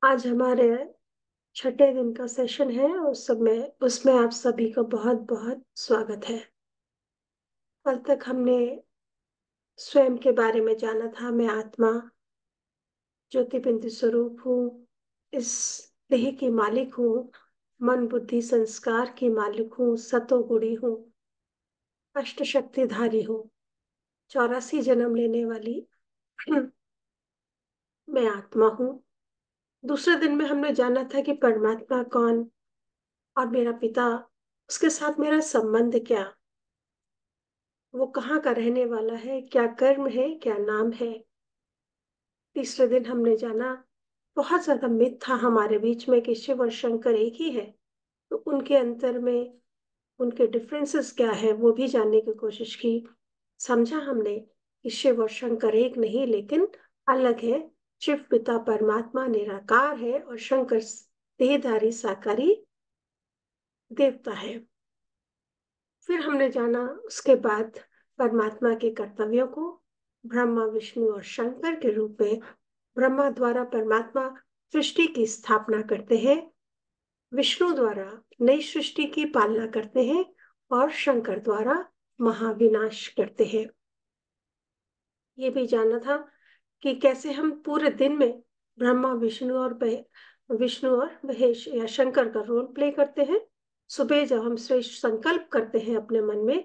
आज हमारे छठे दिन का सेशन है। उसमें आप सभी का बहुत बहुत स्वागत है। कल तक हमने स्वयं के बारे में जाना था। मैं आत्मा ज्योति बिंदु स्वरूप हूँ। इस देह की मालिक हूँ। मन बुद्धि संस्कार की मालिक हूँ। सतोगुणी हूँ। अष्ट शक्तिधारी हूँ। 84 जन्म लेने वाली मैं आत्मा हूँ। दूसरे दिन में हमने जाना था कि परमात्मा कौन और मेरा पिता, उसके साथ मेरा संबंध क्या, वो कहाँ का रहने वाला है, क्या कर्म है, क्या नाम है। तीसरे दिन हमने जाना बहुत ज्यादा मिथ था हमारे बीच में कि शिव और शंकर एक ही है। तो उनके अंतर में उनके डिफरेंसेस क्या है वो भी जानने की कोशिश की। समझा हमने कि शिव और शंकर एक नहीं लेकिन अलग है। शिव पिता परमात्मा निराकार है और शंकर देहधारी साकारी देवता है। फिर हमने जाना उसके बाद परमात्मा के कर्तव्यों को। ब्रह्मा विष्णु और शंकर के रूप में ब्रह्मा द्वारा परमात्मा सृष्टि की स्थापना करते हैं। विष्णु द्वारा नई सृष्टि की पालना करते हैं और शंकर द्वारा महाविनाश करते हैं। ये भी जाना था कि कैसे हम पूरे दिन में ब्रह्मा विष्णु और महेश या शंकर का रोल प्ले करते हैं। सुबह जब हम श्रेष्ठ संकल्प करते हैं अपने मन में,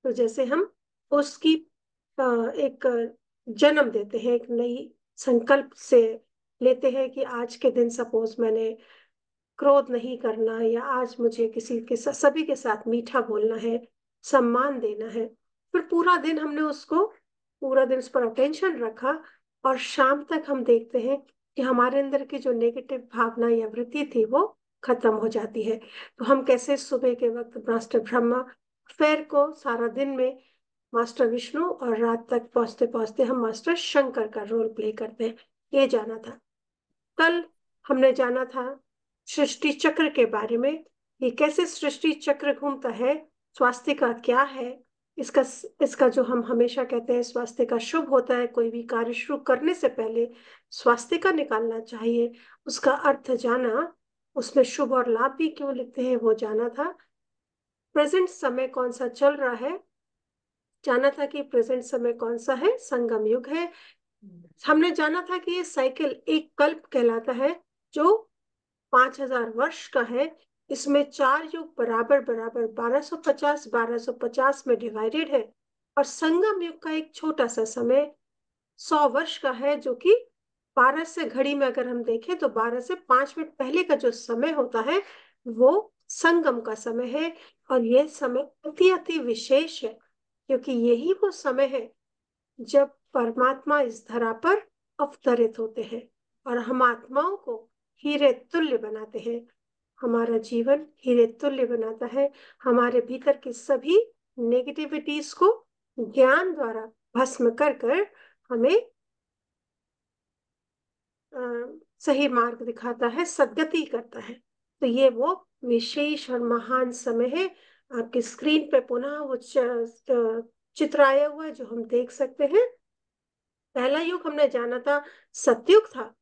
तो जैसे हम उसकी एक जन्म देते हैं, एक नई संकल्प से लेते हैं कि आज के दिन सपोज मैंने क्रोध नहीं करना, या आज मुझे किसी के साथ सभी के साथ मीठा बोलना है, सम्मान देना है। फिर पूरा दिन उस पर अटेंशन रखा, और शाम तक हम देखते हैं कि हमारे अंदर की जो नेगेटिव भावना या वृत्ति थी वो खत्म हो जाती है। तो हम कैसे सुबह के वक्त मास्टर ब्रह्मा, दोपहर को सारा दिन में मास्टर विष्णु, और रात तक पहुंचते पहुंचते हम मास्टर शंकर का रोल प्ले करते हैं। ये जाना था। कल हमने जाना था सृष्टि चक्र के बारे में। ये कैसे सृष्टि चक्र घूमता है, स्वास्थ्य का क्या है। इसका इसका जो हम हमेशा कहते हैं स्वास्थ्य का शुभ होता है, कोई भी कार्य शुरू करने से पहले स्वास्थ्य का निकालना चाहिए, उसका अर्थ जाना। उसमें शुभ और लाभ भी क्यों लिखते हैं वो जाना था। प्रेजेंट समय कौन सा चल रहा है, जाना था कि प्रेजेंट समय कौन सा है, संगम युग है। हमने जाना था कि ये साइकिल एक कल्प कहलाता है, जो 5000 वर्ष का है। इसमें चार युग बराबर बराबर 1250 में डिवाइडेड है। और संगम युग का एक छोटा सा समय 100 वर्ष का है, जो कि 12 से घड़ी में अगर हम देखें तो 12 से 5 मिनट पहले का जो समय होता है वो संगम का समय है। और यह समय अति अति विशेष है, क्योंकि यही वो समय है जब परमात्मा इस धरा पर अवतरित होते हैं और हम आत्माओं को हीरे तुल्य बनाते हैं। हमारा जीवन हीरे तुल्य बनाता है। हमारे भीतर की सभी नेगेटिविटीज को ज्ञान द्वारा भस्म कर कर हमें अ, सही मार्ग दिखाता है, सद्गति करता है। तो ये वो विशेष और महान समय है। आपकी स्क्रीन पे पुनः वो चित्र आया हुआ है जो हम देख सकते हैं। पहला युग हमने जाना था सतयुग था।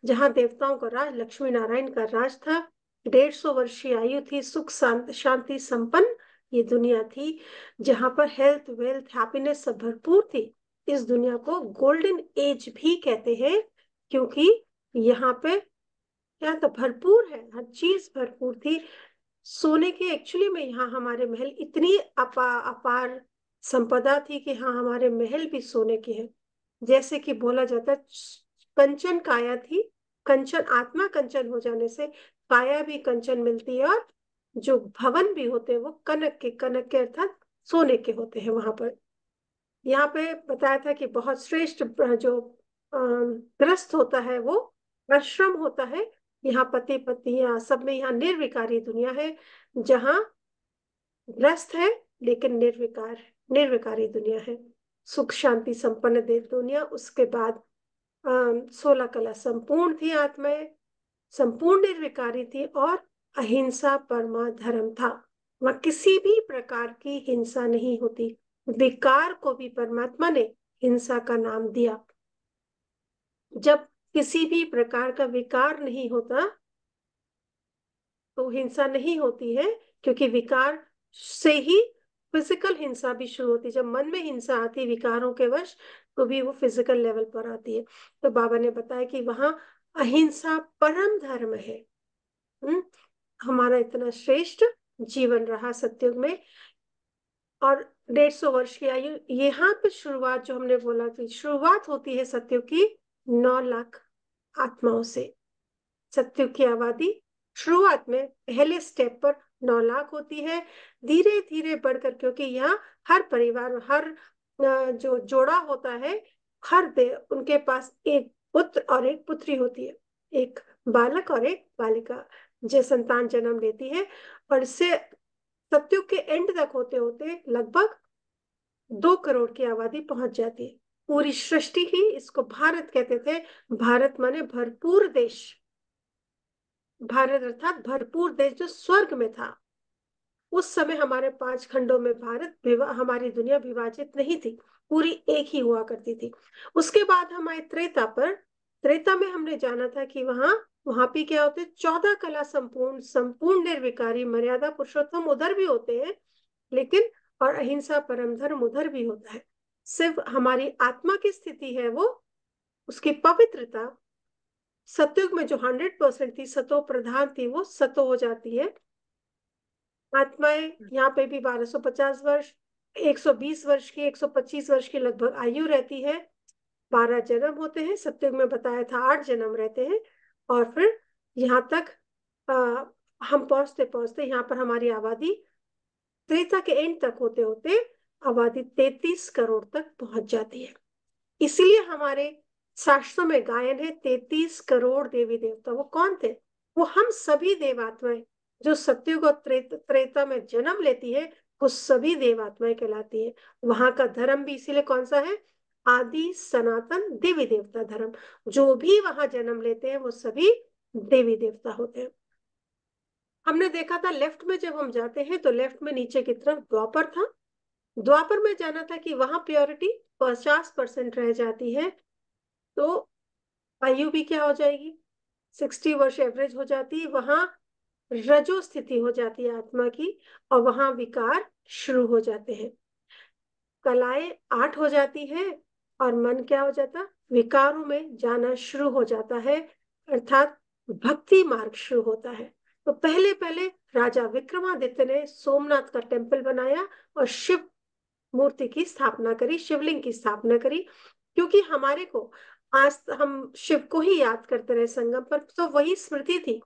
जहाँ देवताओं का राज, लक्ष्मी नारायण का राज था। 150 वर्षीय आयु थी, सुख शांति संपन्न ये दुनिया थी, जहाँ पर हेल्थ वेल्थ हैप्पीनेस सब भरपूर थी। इस दुनिया को गोल्डन एज भी कहते हैं, क्योंकि यहाँ पे क्या तो भरपूर है, हर चीज भरपूर थी। सोने के एक्चुअली में यहाँ हमारे महल इतनी अपार संपदा थी कि हाँ, हमारे महल भी सोने के हैं। जैसे कि बोला जाता है कंचन काया थी। कंचन आत्मा कंचन हो जाने से काया भी कंचन मिलती है, और जो भवन भी होते हैं वो कनक के अर्थात सोने के होते हैं वहां पर। यहाँ पे बताया था कि बहुत श्रेष्ठ जो ग्रस्त होता है वो आश्रम होता है। यहाँ पति पत्नियां सब में, यहाँ निर्विकारी दुनिया है, जहाँ ग्रस्त है लेकिन निर्विकारी दुनिया है। सुख शांति संपन्न देव दुनिया। उसके बाद 16 कला संपूर्ण थी आत्माएं, संपूर्ण निर्विकारी थी, और अहिंसा परमा धर्म था। वह किसी भी प्रकार की हिंसा नहीं होती। विकार को भी परमात्मा ने हिंसा का नाम दिया। जब किसी भी प्रकार का विकार नहीं होता तो हिंसा नहीं होती है, क्योंकि विकार से ही फिजिकल हिंसा भी शुरू होती है। जब मन में हिंसा आती है विकारों के वश, तो भी वो फिजिकल लेवल पर आती है। तो बाबा ने बताया कि वहां अहिंसा परम धर्म है। हमारा इतना श्रेष्ठ जीवन रहा सतयुग में। और 150 वर्ष की आयु, यहाँ पे शुरुआत जो हमने बोला कि शुरुआत होती है सतयुग की 9 लाख आत्माओं से। सतयुग की आबादी शुरुआत में पहले स्टेप पर 9 लाख होती है, धीरे धीरे बढ़कर, क्योंकि यहाँ हर परिवार, हर जो जोड़ा होता है, हर दे उनके पास एक पुत्र और एक पुत्री होती है, एक बालक और एक बालिका जो संतान जन्म लेती है। और इससे सतयुग के एंड तक होते होते लगभग 2 करोड़ की आबादी पहुंच जाती है। पूरी सृष्टि ही, इसको भारत कहते थे। भारत माने भरपूर देश। भारत अर्थात भरपूर देश, जो स्वर्ग में था। उस समय हमारे 5 खंडों में हमारी दुनिया विभाजित नहीं थी, पूरी एक ही हुआ करती थी। उसके बाद हम आए त्रेता पर। त्रेता में हमने जाना था कि वहां पे क्या होते, 14 कला संपूर्ण, संपूर्ण निर्विकारी मर्यादा पुरुषोत्तम उधर भी होते हैं, लेकिन और अहिंसा परम धर्म उधर भी होता है। सिर्फ हमारी आत्मा की स्थिति है वो, उसकी पवित्रता सतयुग में जो 100% थी, सतो प्रधान थी, वो सतो हो जाती है। आत्माएं यहाँ पे भी 1250 वर्ष, 120 वर्ष की, 125 वर्ष की लगभग आयु रहती है। 12 जन्म होते हैं, सतयुग में बताया था 8 जन्म रहते हैं। और फिर यहाँ तक आ, हम पहुंचते पहुंचते यहाँ पर हमारी आबादी त्रेता के एंड तक होते होते आबादी 33 करोड़ तक पहुंच जाती है। इसीलिए हमारे शास्त्रों में गायन है 33 करोड़ देवी देवता। वो कौन थे? वो हम सभी देवात्माएं जो सतयुग और त्रेता में जन्म लेती है, वो सभी देवात्माएं कहलाती है। वहां का धर्म भी इसीलिए कौन सा है? आदि सनातन देवी देवता धर्म। जो भी वहां जन्म लेते हैं वो सभी देवी देवता होते हैं। हमने देखा था लेफ्ट में जब हम जाते हैं तो लेफ्ट में नीचे की तरफ द्वापर था। द्वापर में जाना था कि वहां प्योरिटी 50% रह जाती है, तो आयु भी क्या हो जाएगी, 60 वर्ष एवरेज हो जाती है। वहां रजो स्थिति हो जाती है आत्मा की, और वहां विकार शुरू हो जाते हैं। कलाएं 8 हो जाती है, और मन क्या हो जाता, विकारों में जाना शुरू हो जाता है, अर्थात भक्ति मार्ग शुरू होता है। तो पहले पहले राजा विक्रमादित्य ने सोमनाथ का टेम्पल बनाया और शिव मूर्ति की स्थापना करी, शिवलिंग की स्थापना करी। क्योंकि हमारे को आज हम शिव को ही याद करते रहे संगम पर, तो वही स्मृति थी।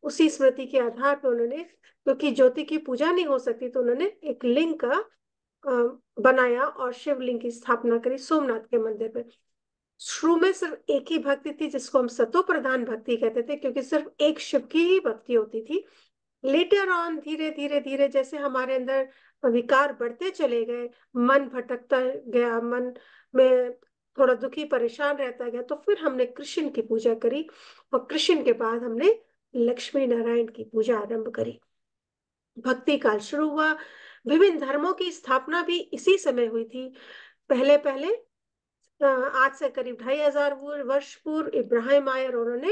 उसी स्मृति के आधार पर उन्होंने, क्योंकि ज्योति की पूजा नहीं हो सकती, तो उन्होंने एक लिंग का बनाया और शिवलिंग की स्थापना करी सोमनाथ के मंदिर में। शुरू में सिर्फ एक ही भक्ति थी, जिसको हम सतो प्रधान भक्ति कहते थे, क्योंकि सिर्फ एक शिव की ही भक्ति होती थी। लेटर ऑन धीरे धीरे धीरे जैसे हमारे अंदर विकार बढ़ते चले गए, मन भटकता गया, मन में थोड़ा दुखी परेशान रहता गया, तो फिर हमने कृष्ण की पूजा करी, और कृष्ण के बाद हमने लक्ष्मी नारायण की पूजा आरंभ करी। भक्ति काल शुरू हुआ। विभिन्न धर्मों की स्थापना भी इसी समय हुई थी। पहले पहले आज से करीब 2500 वर्ष पूर्व इब्राहिम आए और उन्होंने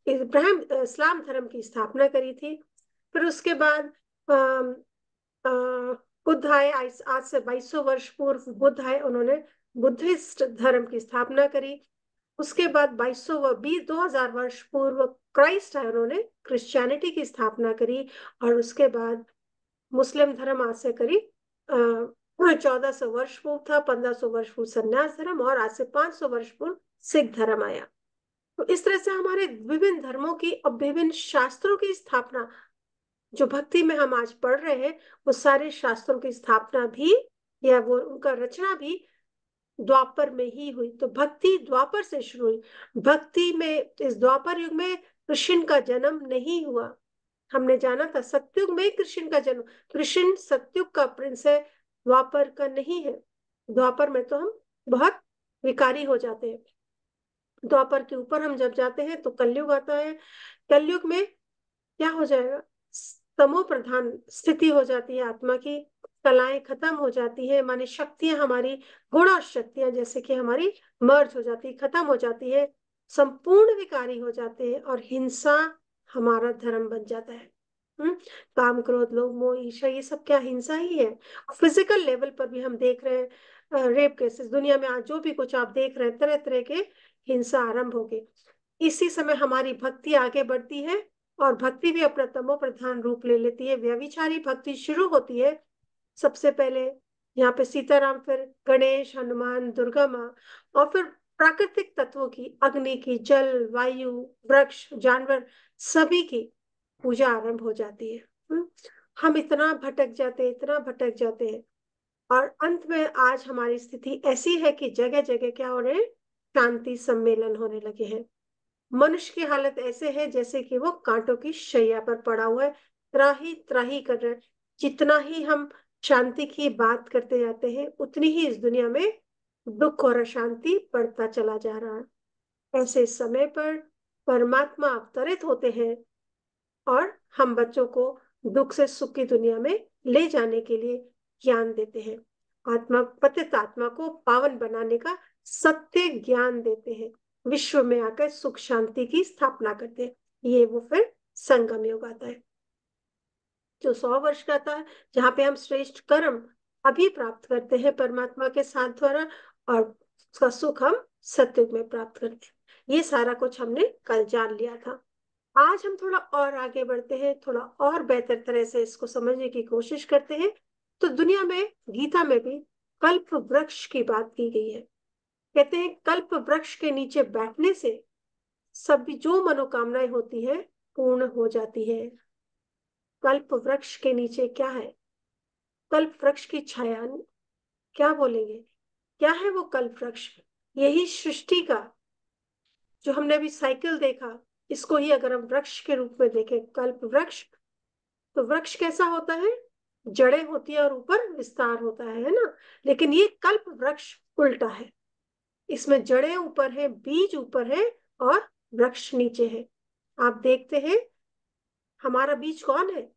इब्राहिम इस्लाम धर्म की स्थापना करी थी। फिर उसके बाद बुद्ध आए, आज से 2200 वर्ष पूर्व बुद्ध आए, उन्होंने बुद्धिस्ट धर्म की स्थापना करी। उसके बाद 2000 वर्ष पूर्व क्राइस्ट आए, उन्होंने क्रिश्चियनिटी की स्थापना करी। और उसके बाद मुस्लिम धर्म आज से करीब 1400 वर्ष पूर्व था, 1500 वर्ष पूर्व संन्यास धर्म, और आज से 500 वर्ष पूर्व सिख धर्म आया। तो इस तरह से हमारे विभिन्न धर्मों की और विभिन्न शास्त्रों की स्थापना, जो भक्ति में हम आज पढ़ रहे हैं, वो सारे शास्त्रों की स्थापना भी, या वो उनका रचना भी द्वापर में ही हुई। तो भक्ति द्वापर से शुरू हुई। भक्ति में इस द्वापर युग में कृष्ण का जन्म नहीं हुआ। हमने जाना था सतयुग में कृष्ण का जन्म, कृष्ण सतयुग का प्रिंस है, द्वापर का नहीं है। द्वापर में तो हम बहुत विकारी हो जाते हैं। द्वापर के ऊपर हम जब जाते हैं तो कलयुग आता है। कलयुग में क्या हो जाएगा, तमो प्रधान स्थिति हो जाती है आत्मा की, कलाएं खत्म हो जाती है, माने शक्तियां हमारी, गुण और शक्तियां जैसे कि हमारी मर्ज हो जाती है, खत्म हो जाती है। संपूर्ण विकारी हो जाते हैं और हिंसा हमारा धर्म बन जाता है। हम्म काम, क्रोध, लोभ, मोह, ईर्ष्या, ये सब क्या हिंसा ही है। फिजिकल लेवल पर भी हम देख रहे हैं रेप केसेस, दुनिया में आज जो भी कुछ आप देख रहे हैं, तरह तरह के हिंसा आरंभ हो गई। इसी समय हमारी भक्ति आगे बढ़ती है और भक्ति भी अपना तमो प्रधान रूप ले लेती है। व्यभिचारी भक्ति शुरू होती है सबसे पहले यहाँ पे सीताराम, फिर गणेश, हनुमान, दुर्गा माँ, और फिर प्राकृतिक तत्वों की, अग्नि की, जल, वायु, वृक्ष, जानवर, सभी की पूजा आरंभ हो जाती है। हम इतना भटक जाते हैं, इतना भटक जाते हैं, और अंत में आज हमारी स्थिति ऐसी है कि जगह जगह क्या हो रहे हैं, शांति सम्मेलन होने लगे हैं। मनुष्य की हालत ऐसे है जैसे कि वो कांटों की शैया पर पड़ा हुआ है, त्राही त्राही कर रहा है। जितना ही हम शांति की बात करते जाते हैं, उतनी ही इस दुनिया में दुख और अशांति बढ़ता चला जा रहा है। ऐसे समय पर परमात्मा अवतरित होते हैं और हम बच्चों को दुख से सुख की दुनिया में ले जाने के लिए ज्ञान देते हैं। आत्मा, पतित आत्मा को पावन बनाने का सत्य ज्ञान देते हैं। विश्व में आकर सुख शांति की स्थापना करते हैं। ये वो फिर संगम युग आता है जो 100 वर्ष का था, जहाँ पे हम श्रेष्ठ कर्म अभी प्राप्त करते हैं परमात्मा के साथ द्वारा, और उसका सुख हम सत्युग में प्राप्त करते हैं। ये सारा कुछ हमने कल जान लिया था। आज हम थोड़ा और आगे बढ़ते हैं, थोड़ा और बेहतर तरह से इसको समझने की कोशिश करते हैं। तो दुनिया में, गीता में भी कल्प वृक्ष की बात की गई है। कहते हैं कल्प वृक्ष के नीचे बैठने से सभी जो मनोकामनाएं होती है पूर्ण हो जाती है। कल्प वृक्ष के नीचे क्या है? कल्प वृक्ष की छाया, क्या बोलेंगे, क्या है वो कल्प वृक्ष? यही सृष्टि का, जो हमने अभी साइकिल देखा, इसको ही अगर हम वृक्ष के रूप में देखें, कल्प वृक्ष, तो वृक्ष कैसा होता है? जड़ें होती है और ऊपर विस्तार होता है ना। लेकिन ये कल्प वृक्ष उल्टा है। इसमें जड़ें ऊपर है, बीज ऊपर है और वृक्ष नीचे है। आप देखते हैं हमारा बीज कौन है?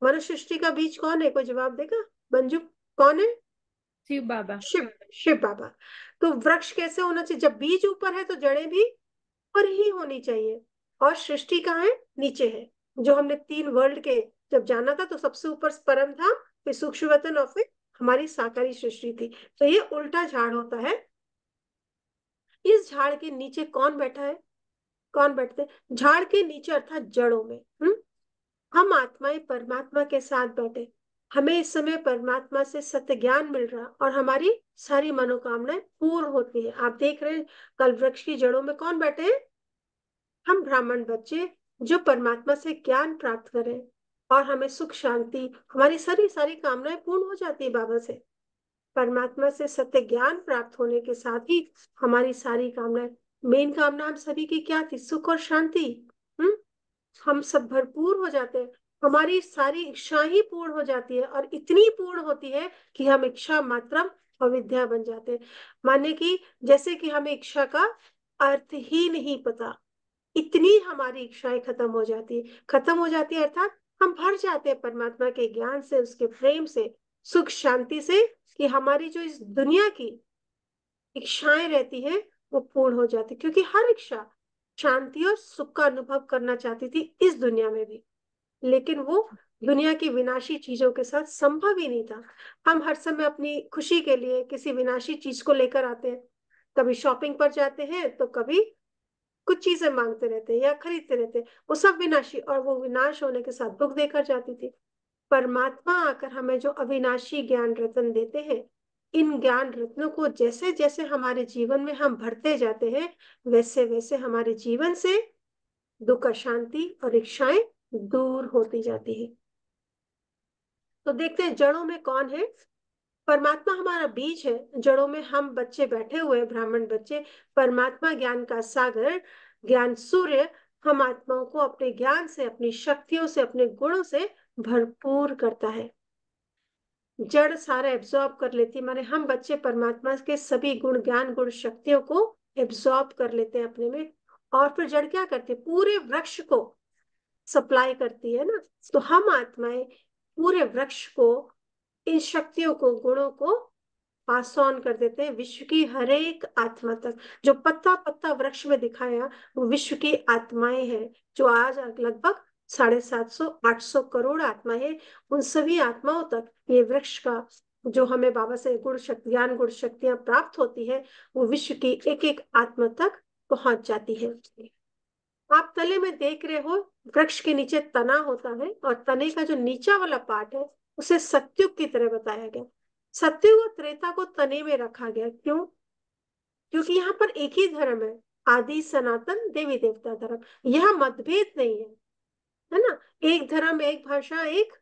मनुष्य सृष्टि का बीज कौन है? कोई जवाब देगा? मंजू, कौन है? शिव बाबा। शिव, शिव बाबा। तो वृक्ष कैसे होना चाहिए? जब बीज ऊपर है तो जड़ें भी ऊपर ही होनी चाहिए। और सृष्टि कहाँ है? नीचे है। जो हमने 3 वर्ल्ड के जब जाना था, तो सबसे ऊपर परम था, फिर सूक्ष्म वतन और फिर हमारी साकारी सृष्टि थी। तो ये उल्टा झाड़ होता है। इस झाड़ के नीचे कौन बैठा है? कौन बैठते हैं झाड़ के नीचे, अर्थात जड़ों में? हम आत्माएं परमात्मा के साथ बैठे, हमें इस समय परमात्मा से सत्य ज्ञान मिल रहा और हमारी सारी मनोकामनाएं पूर्ण होती है। आप देख रहे हैं कल्प वृक्ष की जड़ों में कौन बैठे हैं? हम ब्राह्मण बच्चे, जो परमात्मा से ज्ञान प्राप्त करें, और हमें सुख शांति, हमारी सारी सारी कामनाएं पूर्ण हो जाती है बाबा से। परमात्मा से सत्य ज्ञान प्राप्त होने के साथ ही हमारी सारी कामनाएं, मेन कामना हम सभी की क्या थी? सुख और शांति। हम्म हम सब भरपूर हो जाते हैं, हमारी सारी इच्छा ही पूर्ण हो जाती है, और इतनी पूर्ण होती है कि हम इच्छा मात्रम अविद्या बन जाते हैं। माने कि जैसे कि हमें इच्छा का अर्थ ही नहीं पता, इतनी हमारी इच्छाएं खत्म हो जाती है, खत्म हो जाती है, अर्थात हम भर जाते हैं परमात्मा के ज्ञान से, उसके प्रेम से, सुख शांति से, कि हमारी जो इस दुनिया की इच्छाएं रहती है वो पूर्ण हो जाती, क्योंकि हर इच्छा शांति और सुख का अनुभव करना चाहती थी इस दुनिया में भी। लेकिन वो दुनिया की विनाशी चीजों के साथ संभव ही नहीं था। हम हर समय अपनी खुशी के लिए किसी विनाशी चीज को लेकर आते हैं, कभी शॉपिंग पर जाते हैं तो कभी कुछ चीजें मांगते रहते हैं या खरीदते रहते हैं, वो सब विनाशी, और वो विनाश होने के साथ दुख देकर जाती थी। परमात्मा आकर हमें जो अविनाशी ज्ञान रत्न देते हैं, इन ज्ञान रत्नों को जैसे जैसे हमारे जीवन में हम भरते जाते हैं, वैसे वैसे हमारे जीवन से दुख, अशांति और इच्छाएं दूर होती जाती है। तो देखते हैं जड़ों में कौन है? परमात्मा हमारा बीज है, जड़ों में हम बच्चे बैठे हुए हैं, ब्राह्मण बच्चे। परमात्मा ज्ञान का सागर, ज्ञान सूर्य, हम आत्माओं को अपने ज्ञान से, अपनी शक्तियों से, अपने गुणों से भरपूर करता है। जड़ सारा एब्जॉर्ब कर लेती है, माने हम बच्चे परमात्मा के सभी गुण, ज्ञान, गुण, शक्तियों को एब्जॉर्ब कर लेते हैं अपने में। और फिर जड़ क्या करती है? पूरे वृक्ष को सप्लाई करती है ना। तो हम आत्माएं पूरे वृक्ष को, इन शक्तियों को, गुणों को पास ऑन कर देते हैं विश्व की हर एक आत्मा तक। जो पत्ता पत्ता वृक्ष में दिखाया वो विश्व की आत्माएं हैं, जो आज लगभग 750-800 करोड़ आत्माएं हैं। उन सभी आत्माओं तक ये वृक्ष का जो हमें बाबा से गुण शक्ति, ज्ञान गुण शक्तियां प्राप्त होती है, वो विश्व की एक एक आत्मा तक पहुंच जाती है। आप तले में देख रहे हो वृक्ष के नीचे तना होता है, और तने का जो नीचा वाला पार्ट है उसे सत्युग की तरह बताया गया। सत्युग और त्रेता को तने में रखा गया, क्यों? क्योंकि यहाँ पर एक ही धर्म है, आदि सनातन देवी देवता धर्म। यह मतभेद नहीं है ना। एक धर्म, एक भाषा, एक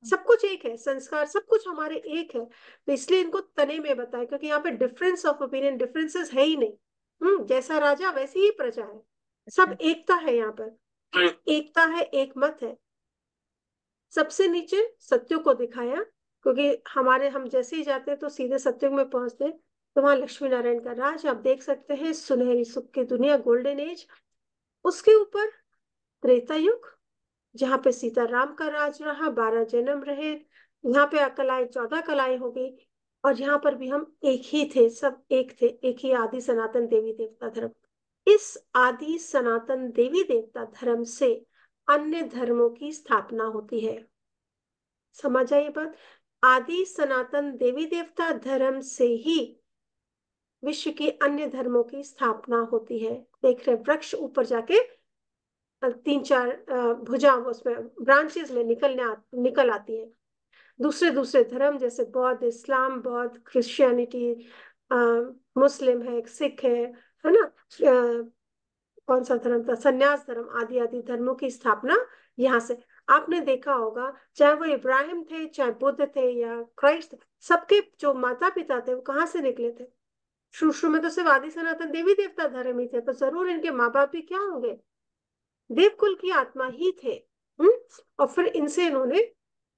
सब कुछ एक है, संस्कार सब कुछ हमारे एक है। तो इसलिए इनको तने में बताया, क्योंकि यहाँ पे डिफरेंस ऑफ ओपिनियन, डिफरेंसेस है ही नहीं। जैसा राजा वैसी ही प्रजा है, सब एकता है यहाँ पर। एकता है, एक मत है। सबसे नीचे सत्युग को दिखाया, क्योंकि हम जैसे ही जाते हैं तो सीधे सत्युग में पहुंचते हैं। तो वहां लक्ष्मी नारायण का राज आप देख सकते हैं, सुनहरी सुख की दुनिया, गोल्डन एज। उसके ऊपर त्रेता युग, जहाँ पे सीताराम का राज रहा, 12 जन्म रहे। यहाँ पे कलाएं, 14 कलाएं हो गई। और यहाँ पर भी हम एक ही थे, सब एक थे, एक ही आदि सनातन देवी देवता धर्म। इस आदि सनातन देवी देवता धर्म से अन्य धर्मों की स्थापना होती है। समझ आई बात? आदि सनातन देवी देवता धर्म से ही विश्व की अन्य धर्मों की स्थापना होती है। देख रहे वृक्ष ऊपर जाके 3-4 भुजा उसमें ब्रांचेस में निकल आती है। दूसरे दूसरे धर्म जैसे बौद्ध, इस्लाम, बौद्ध, क्रिश्चियनिटी, मुस्लिम है, सिख है ना, कौन सा धर्म था, संन्यास धर्म, आदि आदि धर्मों की स्थापना यहाँ से। आपने देखा होगा, चाहे वो इब्राहिम थे, चाहे बुद्ध थे या क्राइस्ट, सबके जो माता पिता थे वो कहाँ से निकले थे? शुरू शुरू में तो सिर्फ आदि सनातन देवी देवता धर्म ही थे, तो जरूर इनके माँ बाप भी क्या होंगे? देवकुल की आत्मा ही थे। हम्म। और फिर इनसे इन्होंने,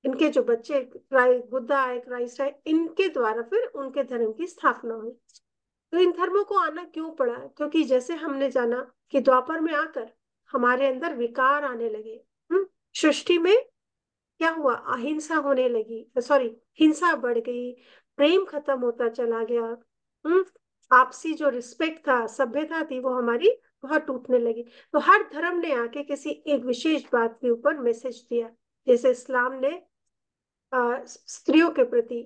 इनके जो बच्चे बुद्धा आए, क्राइस्ट आए, इनके द्वारा फिर उनके धर्म की स्थापना हुई। तो इन धर्मों को आना क्यों पड़ा? क्योंकि जैसे हमने जाना कि द्वापर में आकर हमारे अंदर विकार आने लगे। सृष्टि में क्या हुआ? अहिंसा होने लगी, सॉरी, हिंसा बढ़ गई, प्रेम खत्म होता चला गया। हम्म। आपसी जो रिस्पेक्ट था, सभ्यता थी, वो हमारी बहुत टूटने लगी। तो हर धर्म ने आके किसी एक विशेष बात के ऊपर मैसेज दिया। जैसे इस्लाम ने स्त्रियों के प्रति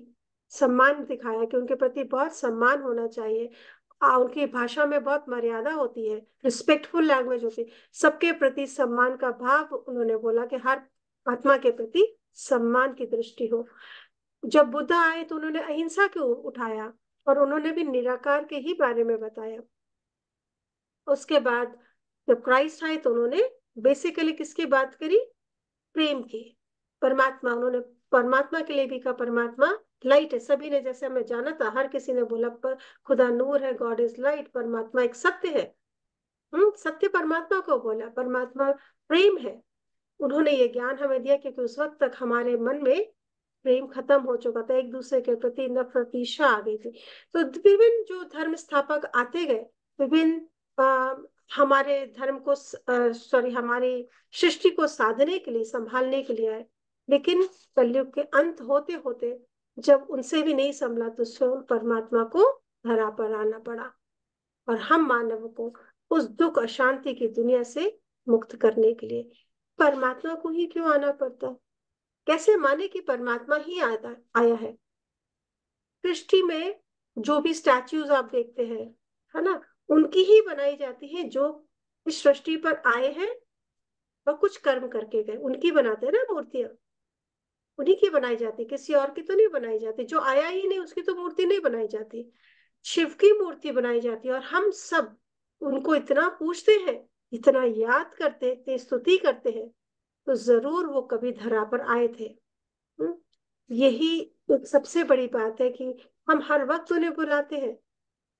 सम्मान दिखाया कि उनके प्रति बहुत सम्मान होना चाहिए। उनकी भाषा में बहुत मर्यादा होती है, रिस्पेक्टफुल लैंग्वेज होती है, सबके प्रति सम्मान का भाव। उन्होंने बोला कि हर आत्मा के प्रति सम्मान की दृष्टि हो। जब बुद्ध आए तो उन्होंने अहिंसा क्यों उठाया, और उन्होंने भी निराकार के ही बारे में बताया। उसके बाद जब क्राइस्ट आए तो उन्होंने बेसिकली किसकी बात करी? प्रेम की। परमात्मा, उन्होंने परमात्मा के लिए भी कहा परमात्मा लाइट है। सभी ने, जैसे हमें जाना था, हर किसी ने बोला पर खुदा नूर है, गॉड इज लाइट, परमात्मा एक सत्य है। सत्य परमात्मा को बोला, परमात्मा प्रेम है। उन्होंने ये ज्ञान हमें दिया क्योंकि उस वक्त तक हमारे मन में प्रेम खत्म हो चुका था, एक दूसरे के प्रति नफरत, ईर्ष्या आ गई थी। तो विभिन्न जो धर्म स्थापक आते गए, विभिन्न हमारे धर्म को, सॉरी, हमारी सृष्टि को साधने के लिए, संभालने के लिए आए। लेकिन कलयुग के अंत होते होते जब उनसे भी नहीं संभला तो स्वयं परमात्मा को धरा पर आना पड़ा, और हम मानव को उस दुख अशांति की दुनिया से मुक्त करने के लिए परमात्मा को ही क्यों आना पड़ता? कैसे माने कि परमात्मा ही आया है? सृष्टि में जो भी स्टैच्यूज आप देखते हैं, है ना, उनकी ही बनाई जाती है, जो इस सृष्टि पर आए हैं और कुछ कर्म करके गए, उनकी बनाते हैं ना मूर्तियां। उन्हीं की बनाई जाती, किसी और की तो नहीं बनाई जाती। जो आया ही नहीं उसकी तो मूर्ति नहीं बनाई जाती। शिव की मूर्ति बनाई जाती है, और हम सब उनको इतना पूजते हैं, इतना याद करते हैं, इतनी स्तुति करते हैं, तो जरूर वो कभी धरा पर आए थे। हम्म? यही एक सबसे बड़ी बात है कि हम हर वक्त उन्हें बुलाते हैं।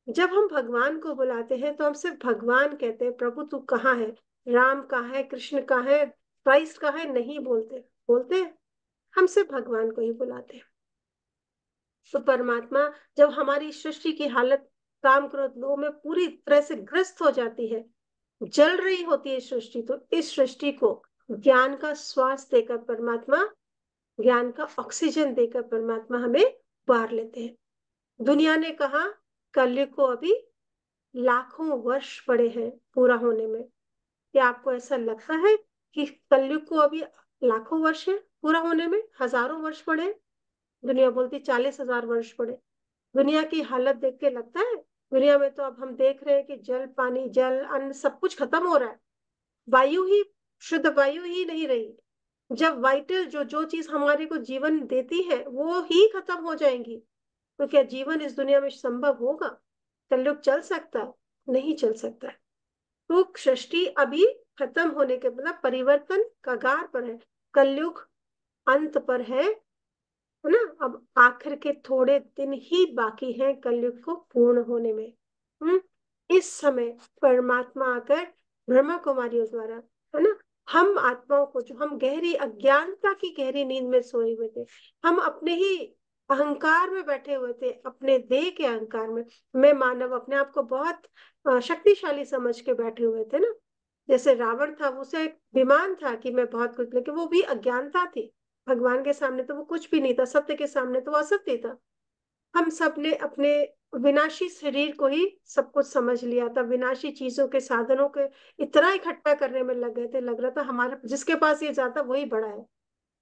जब हम भगवान को बुलाते हैं तो हम सिर्फ भगवान कहते हैं, प्रभु तू कहाँ है, राम कहाँ है, कृष्ण कहाँ है, क्राइस्ट कहाँ है, नहीं बोलते। बोलते हैं, हम सिर्फ भगवान को ही बुलाते हैं। तो परमात्मा, जब हमारी सृष्टि की हालत काम क्रोध लोभ में पूरी तरह से ग्रस्त हो जाती है, जल रही होती है सृष्टि, तो इस सृष्टि को ज्ञान का श्वास देकर परमात्मा, ज्ञान का ऑक्सीजन देकर परमात्मा हमें उबार लेते हैं। दुनिया ने कहा कलयुग को अभी लाखों वर्ष पड़े हैं पूरा होने में। क्या आपको ऐसा लगता है कि कलयुग को अभी लाखों वर्ष है पूरा होने में, हजारों वर्ष पड़े हैं? दुनिया बोलती 40,000 वर्ष पड़े। दुनिया की हालत देख के लगता है? दुनिया में तो अब हम देख रहे हैं कि जल, पानी, जल, अन्न सब कुछ खत्म हो रहा है। वायु ही, शुद्ध वायु ही नहीं रही। जब वाइटल जो जो चीज हमारे को जीवन देती है वो ही खत्म हो जाएंगी, तो क्या जीवन इस दुनिया में संभव होगा? कलयुग चल सकता है? नहीं चल सकता है। तो सृष्टि अभी खत्म होने के मतलब परिवर्तन कगार पर है। कलयुग अंत पर है ना? अब आखिर के थोड़े दिन ही बाकी हैं कलयुग को पूर्ण होने में। हम्म इस समय परमात्मा आकर ब्रह्मा कुमारियों द्वारा, है ना, हम आत्माओं को, जो हम गहरी अज्ञानता की गहरी नींद में सोए हुए थे, हम अपने ही अहंकार में बैठे हुए थे, अपने देह के अहंकार में, मैं मानव अपने आप को बहुत शक्तिशाली समझ के बैठे हुए थे ना। जैसे रावण था, वो उसे एक विमान था कि मैं बहुत कुछ, लेकिन वो भी अज्ञानता थी। भगवान के सामने तो वो कुछ भी नहीं था, सत्य के सामने तो वो असत्य था। हम सब ने अपने विनाशी शरीर को ही सब कुछ समझ लिया था, विनाशी चीजों के साधनों के इतना इकट्ठा करने में लग गए थे, लग रहा था हमारा जिसके पास ये जाता वही बड़ा है।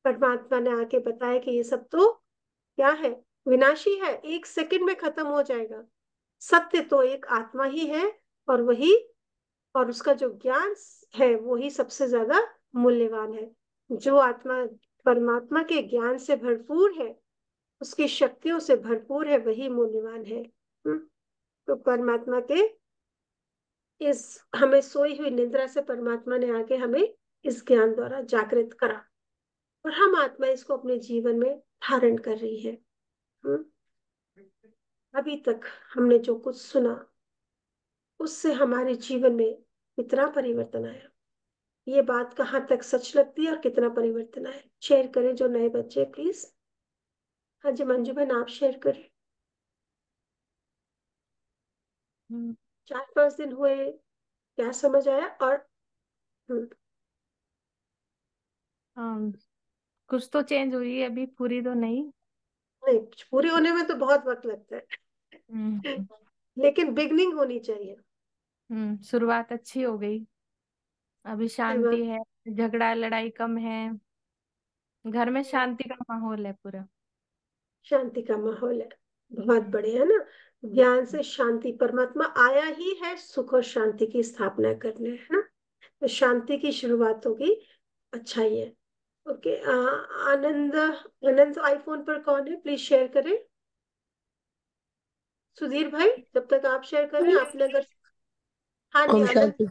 परमात्मा ने आके बताया कि ये सब तो क्या है, विनाशी है, एक सेकंड में खत्म हो जाएगा। सत्य तो एक आत्मा ही है, और वही, और उसका जो ज्ञान है वो ही सबसे ज्यादा मूल्यवान है। जो आत्मा परमात्मा के ज्ञान से भरपूर है, उसकी शक्तियों से भरपूर है, वही मूल्यवान है। तो परमात्मा के इस, हमें सोई हुई निद्रा से परमात्मा ने आके हमें इस ज्ञान द्वारा जागृत करा, और हम आत्मा इसको अपने जीवन में धारण कर रही है। हम्म, अभी तक हमने जो कुछ सुना उससे हमारे जीवन में कितना परिवर्तन आया, ये बात कहाँ तक सच लगती है और कितना परिवर्तन आया? शेयर करें जो नए बच्चे, प्लीज। हाँ जी, मंजू बहन आप शेयर करें। हम्म, 4-5 दिन हुए, क्या समझ आया? और हाँ, कुछ तो चेंज हुई है, अभी पूरी तो नहीं। नहीं, पूरी होने में तो बहुत वक्त लगता है, हम्म। लेकिन बिगनिंग होनी चाहिए। शुरुआत अच्छी हो गई। अभी शांति शुरुआत, है। झगड़ा लड़ाई कम है। घर में शांति का माहौल है पूरा। शांति का माहौल है। बहुत हम्म। बढ़िया है ना। ज्ञान से शांति, परमात्मा आया ही है सुख और शांति की स्थापना करने, है ना? तो शांति की शुरुआत होगी, अच्छा ही है। ओके, आनंद, आनंद आईफोन पर कौन है, प्लीज शेयर करें। सुधीर भाई, जब तक आप शेयर कर रहे हैं आपने अगर, हाँ जी ओम आनंद। शांति।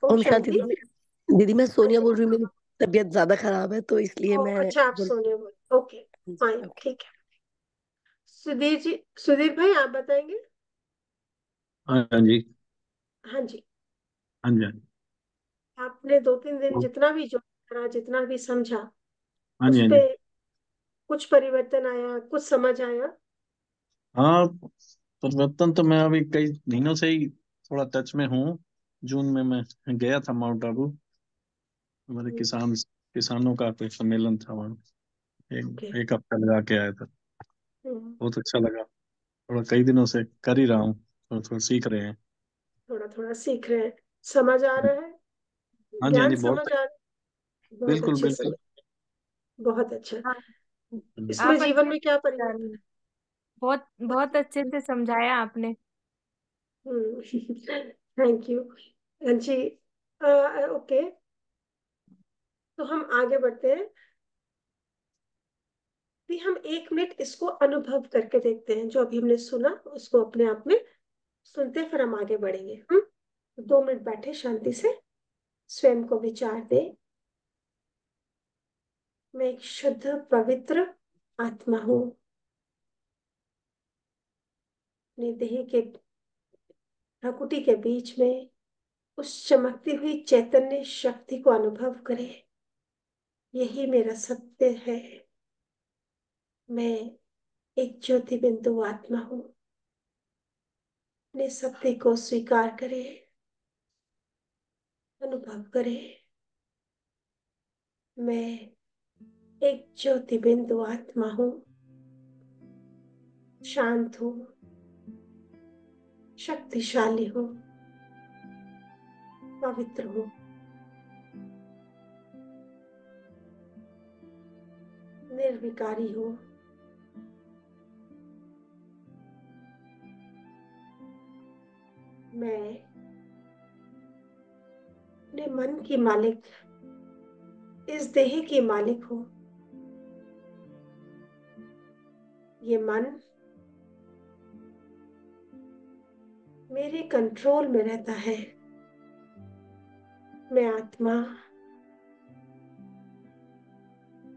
ओम ओम शांति शांति। दीदी। दीदी मैं हाँ सोनिया जी। बोल रही हूँ, मेरी तबीयत ज्यादा खराब है तो इसलिए ओ मैं अच्छा, आप बोल। सोने बोले, ओके, फाइन, ओके। ठीक है। सुधीर जी, सुधीर भाई आप बताएंगे। हाँ जी। हाँ जी। हाँ जी। हाँ जी। आपने 2-3 दिन तो- जितना भी जो करा, जितना भी समझा, हाँ जी। उस हाँ पे जी। कुछ परिवर्तन आया, कुछ समझ आया? हाँ, परिवर्तन तो मैं अभी कई महीनों से ही थोड़ा टच में हूँ। जून में मैं गया था माउंट आबू। हमारे हम्म, किसानों का कोई सम्मेलन था वहाँ। ओके। एक हफ्ता लगा के आया था। हम्म, बहुत अच्छा लगा। थोड़ा कई दिनों से कर ही रहा हूँ, थोड़ा थोड़ा सीख रहे हैं। थोड़ा थोड़ा सीख रहे हैं, समझ आ रहा है, हाँ जी। हाँ ज्ञान जी, बहुत समझ आ रहा है, बहुत बिल्कुल अच्छे से, बिल्कुल। बहुत अच्छा। हाँ, इसमें आप जीवन अच्छे में से क्या समझा रही परिवर्तन? हैं। बहुत बहुत अच्छे से समझाया आपने। Thank you. हाँ जी। ओके, तो हम आगे बढ़ते हैं। भी हम 1 मिनट इसको अनुभव करके देखते हैं, जो अभी हमने सुना उसको अपने आप में सुनते हैं, फिर हम आगे बढ़ेंगे। 2 मिनट बैठे शांति से, स्वयं को विचार दे, मैं एक शुद्ध पवित्र आत्मा हूँ। अपने देह के प्रकृति के बीच में उस चमकती हुई चैतन्य शक्ति को अनुभव करें। यही मेरा सत्य है। मैं एक ज्योति बिंदु आत्मा हूँ। अपने सत्य को स्वीकार करें, अनुभव करें। मैं एक ज्योति बिंदु आत्मा हूँ। शांत हो, शक्तिशाली हो, पवित्र हो, निर्विकारी हो। मैं अपने मन की मालिक, इस देह की मालिक हूँ। ये मन मेरे कंट्रोल में रहता है। मैं आत्मा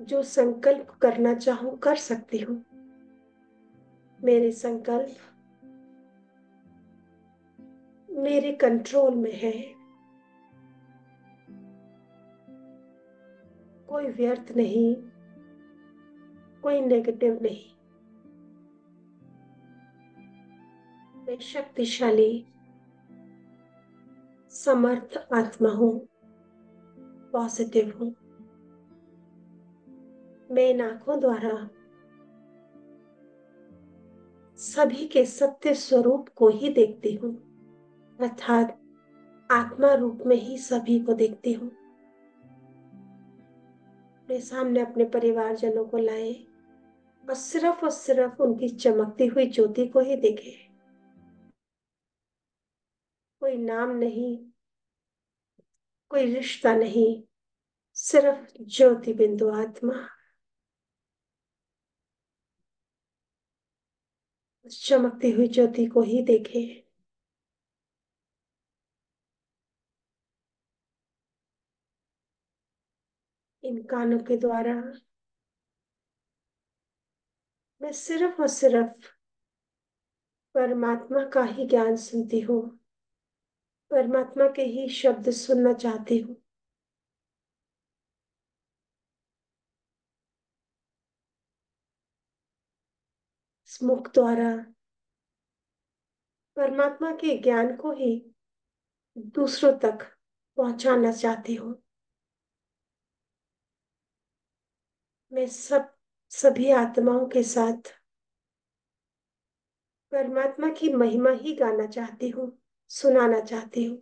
जो संकल्प करना चाहूं कर सकती हूँ। मेरे संकल्प मेरे कंट्रोल में है। कोई व्यर्थ नहीं, कोई नेगेटिव नहीं। मैं शक्तिशाली समर्थ आत्मा हूँ, पॉजिटिव हूँ। मैं इन आंखों द्वारा सभी के सत्य स्वरूप को ही देखती हूँ, अर्थात आत्मा रूप में ही सभी को देखती हूँ। अपने सामने अपने परिवारजनों को लाए और सिर्फ उनकी चमकती हुई ज्योति को ही देखे। कोई नाम नहीं, कोई रिश्ता नहीं, सिर्फ ज्योति बिंदु आत्मा। उस चमकती हुई ज्योति को ही देखे। इन कानों के द्वारा मैं सिर्फ और सिर्फ परमात्मा का ही ज्ञान सुनती हूँ, परमात्मा के ही शब्द सुनना चाहती हूँ। इस मुख द्वारा परमात्मा के ज्ञान को ही दूसरों तक पहुंचाना चाहती हूँ। मैं सभी आत्माओं के साथ परमात्मा की महिमा ही गाना चाहती हूँ, सुनाना चाहती हूँ।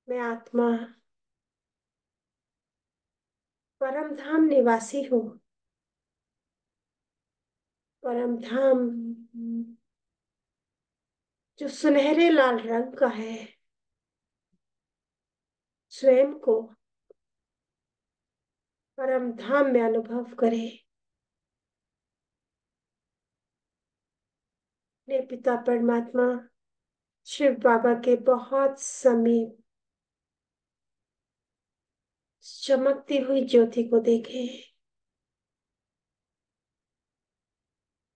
मैं आत्मा परम धाम निवासी हूँ। परम धाम जो सुनहरे लाल रंग का है, स्वयं को परम धाम में अनुभव करे। अपने पिता परमात्मा शिव बाबा के बहुत समीप चमकती हुई ज्योति को देखे।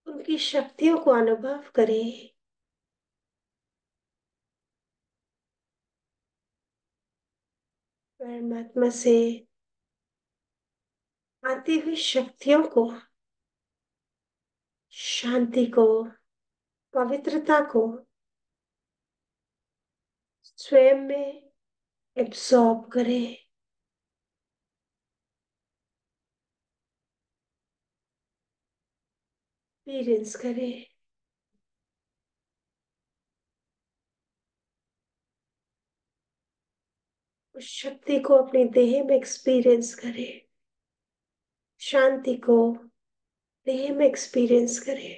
उनकी शक्तियों को अनुभव करे। परमात्मा से आती हुई शक्तियों को, शांति को, पवित्रता को स्वयं में एब्सॉर्ब करे। एक्सपीरियंस करे। उस शक्ति को अपने देह में एक्सपीरियंस करे। शांति को देह में एक्सपीरियंस करे।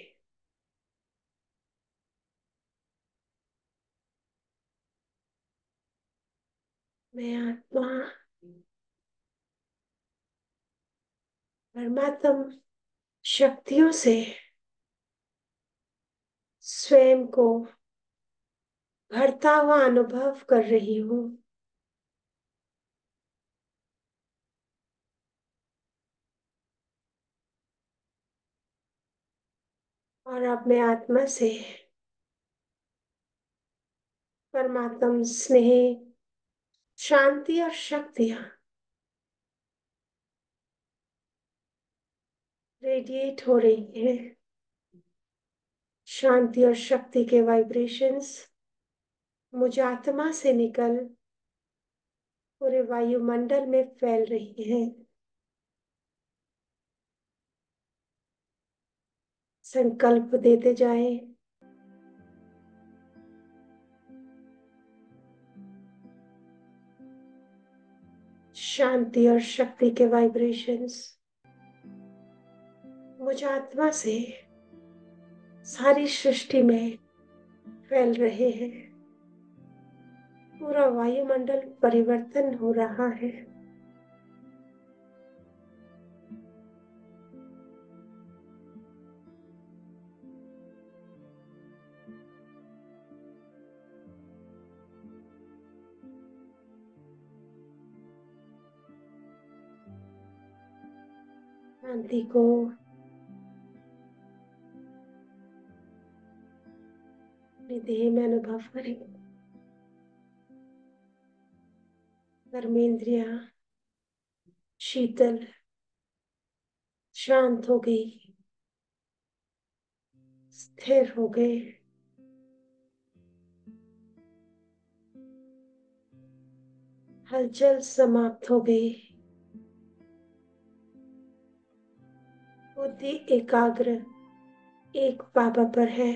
मैं आत्मा परमात्म शक्तियों से स्वयं को भरता हुआ अनुभव कर रही हूँ। और अब मैं आत्मा से परमात्म स्नेह, शांति और शक्तियां रेडिएट हो रही है। शांति और शक्ति के वाइब्रेशंस मुझे आत्मा से निकल पूरे वायुमंडल में फैल रही है। संकल्प देते जाए। शांति और शक्ति के वाइब्रेशंस मुझ आत्मा से सारी सृष्टि में फैल रहे हैं। पूरा वायुमंडल परिवर्तन हो रहा है। शांति को अपने देह में अनुभव करें। कर्मेंद्रियां शीतल शांत हो गई, स्थिर हो गए। हलचल समाप्त हो गई। बुद्धि एकाग्र एक बाबा पर है।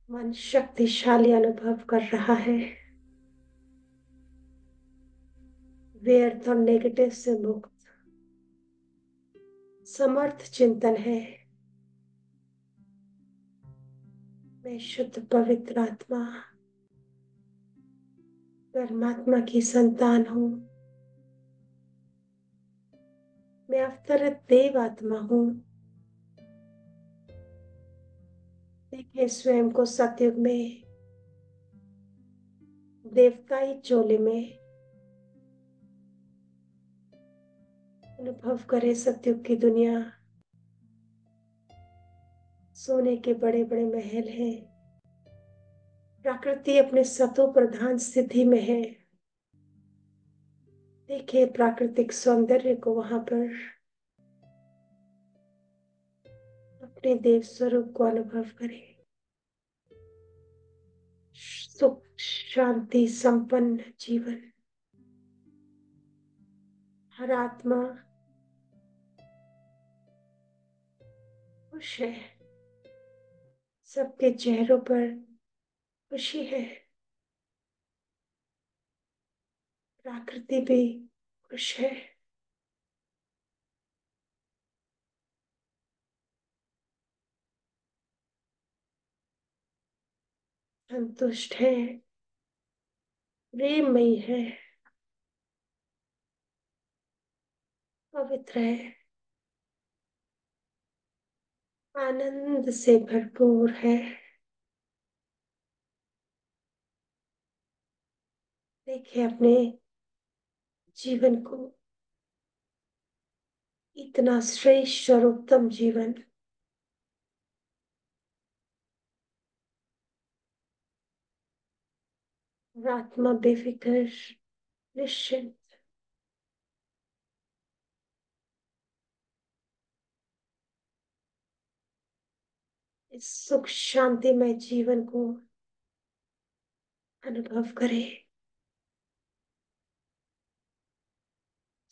मन शक्तिशाली अनुभव कर रहा है। व्यर्थ और नेगेटिव से मुक्त समर्थ चिंतन है। मैं शुद्ध पवित्र आत्मा परमात्मा की संतान हूँ। मैं अवतरित देव आत्मा हूँ। देखिए स्वयं को सतयुग में देवताई चोले में अनुभव करे। सतयुग की दुनिया सोने के बड़े बड़े महल हैं। प्रकृति अपने सतो प्रधान स्थिति में है। देखिए प्राकृतिक सौंदर्य को वहां पर अपने देव स्वरूप को अनुभव करें। सुख शांति संपन्न जीवन। हर आत्मा खुश है। सबके चेहरों पर खुशी है। प्रकृति भी खुश है। संतुष्ट है। प्रेममयी है। पवित्र है। आनंद से भरपूर है। देखिए अपने जीवन को इतना श्रेष्ठ और उत्तम जीवन और आत्मा बेफिक्र निश्चिंत। इस सुख शांतिमय जीवन को अनुभव करें।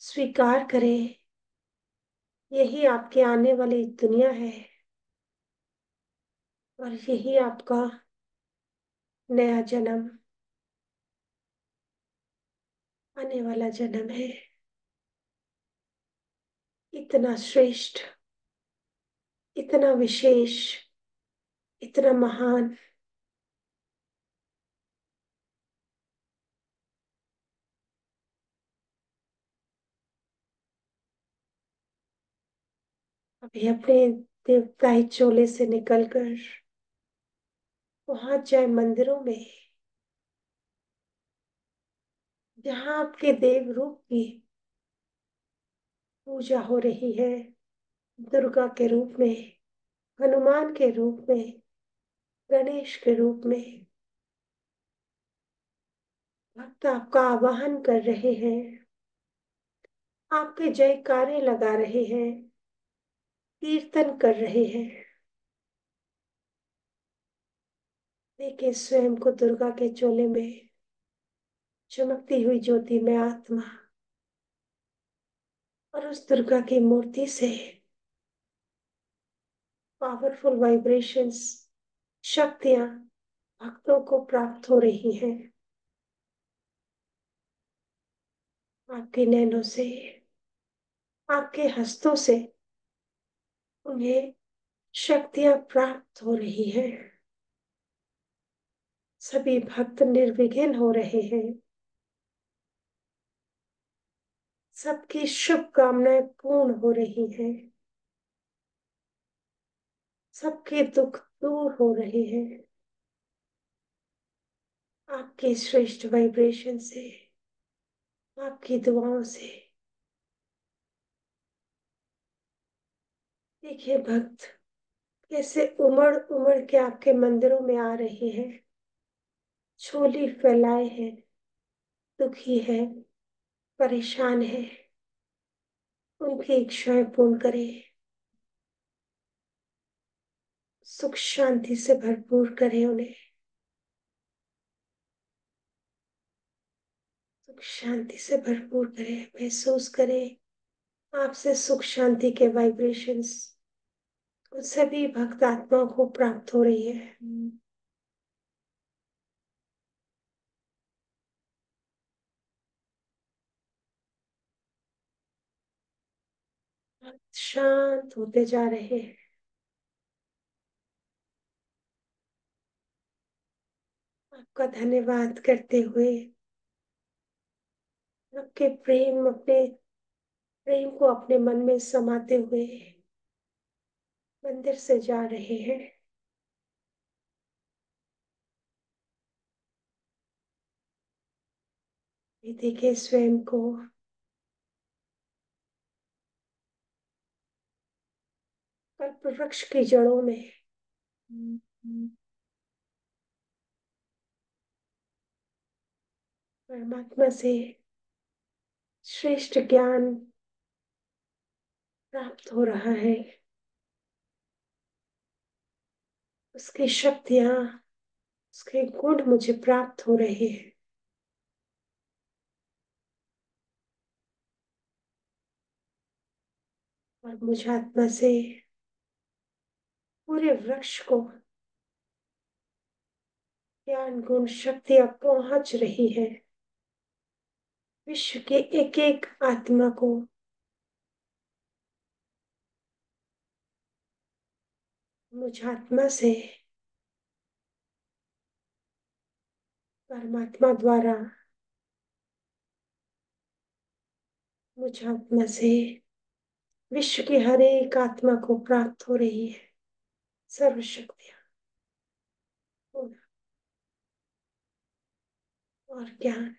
स्वीकार करें यही आपके आने वाली दुनिया है और यही आपका नया जन्म आने वाला जन्म है। इतना श्रेष्ठ, इतना विशेष, इतना महान। अभी अपने देवताई चोले से निकलकर पहुंच जाए मंदिरों में जहां आपके देव रूप की पूजा हो रही है। दुर्गा के रूप में, हनुमान के रूप में, गणेश के रूप में भक्त आपका आवाहन कर रहे हैं। आपके जयकारे लगा रहे हैं। कीर्तन कर रहे हैं। देखिए स्वयं को दुर्गा के चोले में चमकती हुई ज्योति में आत्मा और उस दुर्गा की मूर्ति से पावरफुल वाइब्रेशंस, शक्तियां भक्तों को प्राप्त हो रही हैं। आपके नैनों से, आपके हस्तों से उन्हें शक्तियां प्राप्त हो रही हैं। सभी भक्त निर्विघ्न हो रहे हैं। सबकी शुभकामनाएं पूर्ण हो रही हैं। सबके दुख दूर हो रहे हैं आपके श्रेष्ठ वाइब्रेशन से, आपकी दुआओं से। देखिए भक्त कैसे उमड़ उमड़ के आपके मंदिरों में आ रहे हैं, झोली फैलाए हैं, दुखी है, परेशान है। उनकी इच्छाएं पूर्ण करें, सुख शांति से भरपूर करें उन्हें। सुख शांति से भरपूर करें, महसूस करें आपसे सुख शांति के वाइब्रेशंस उन सभी भक्त आत्माओं को प्राप्त हो रही है। शांत होते जा रहे हैं। आपका धन्यवाद करते हुए, आपके प्रेम, अपने प्रेम को अपने मन में समाते हुए मंदिर से जा रहे हैं। ये देखिए स्वयं को कल्प वृक्ष की जड़ों में परमात्मा से श्रेष्ठ ज्ञान प्राप्त हो रहा है। उसकी शक्तियां, उसके गुण मुझे प्राप्त हो रहे हैं। और मुझ आत्मा से पूरे वृक्ष को ज्ञान गुण शक्तियां पहुंच रही है। विश्व के एक एक आत्मा को मुझ आत्मा से परमात्मा द्वारा मुझ आत्मा से विश्व की हर एक आत्मा को प्राप्त हो रही है सर्व शक्तियां और ज्ञान।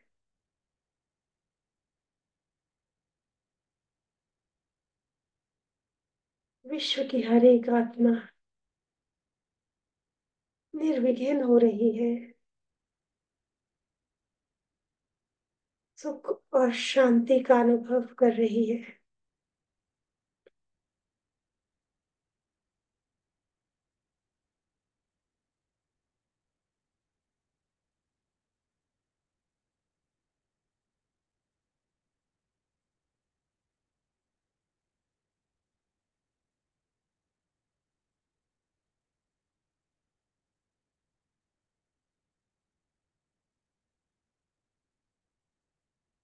विश्व की हर एक आत्मा निर्विघ्न हो रही है, सुख और शांति का अनुभव कर रही है।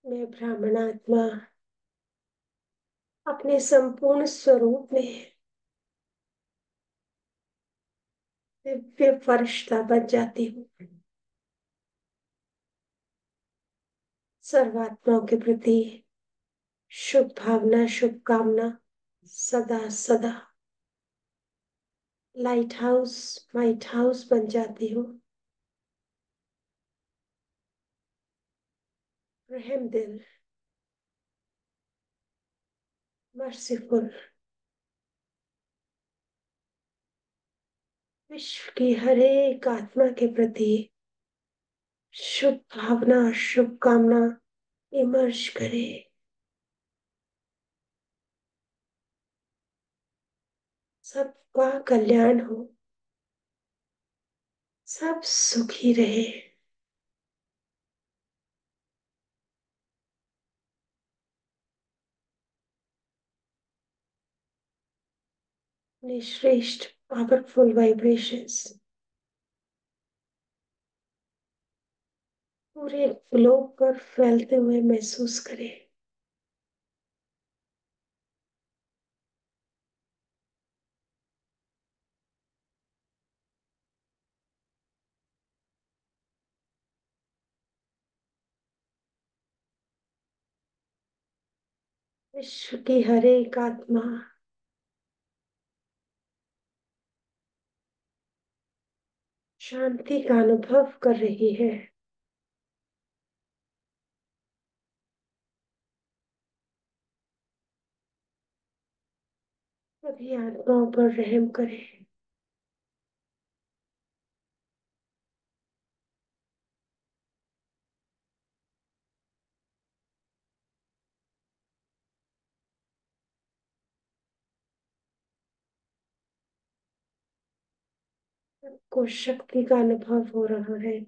मैं ब्राह्मण आत्मा अपने संपूर्ण स्वरूप में दिव्य फरिश्ता बन जाती हूँ। सर्वात्माओं के प्रति शुभ भावना, शुभकामना सदा सदा लाइट हाउस, माइट हाउस बन जाती हूँ। रहम दिल, मर्सीफुल, विश्व की हर एक आत्मा के प्रति शुभ भावना, शुभकामना इमर्ज करे। सबका कल्याण हो, सब सुखी रहे। अपने श्रेष्ठ पावरफुल वाइब्रेशंस पूरे ग्लोब पर फैलते हुए महसूस करें। विश्व की हर एक आत्मा शांति का अनुभव कर रही है। सभी आत्माओं पर रहम करें। सबको शक्ति का अनुभव हो रहा है।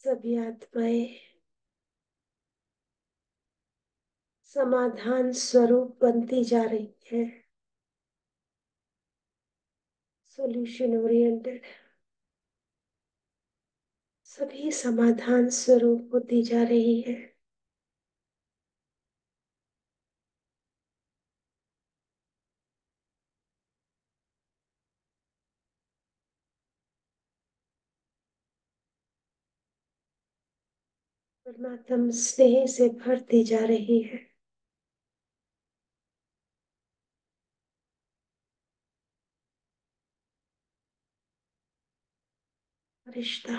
सभी आत्माएं समाधान स्वरूप बनती जा रही है। सॉल्यूशन ओरिएंटेड सभी समाधान स्वरूप होती जा रही है। परमात्म स्नेह से भरती जा रही है। रिश्ता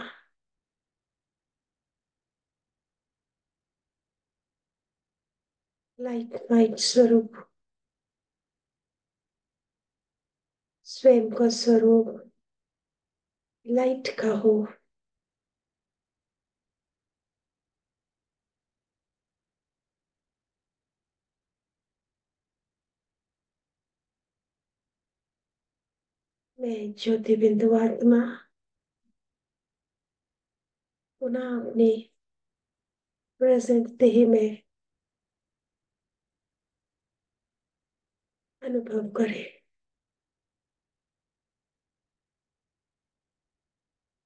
लाइट नाइट स्वरूप स्वयं का स्वरूप लाइट का हो। मैं ज्योति बिंदु आत्मा पुनः अपने प्रेजेंट देह में अनुभव करें।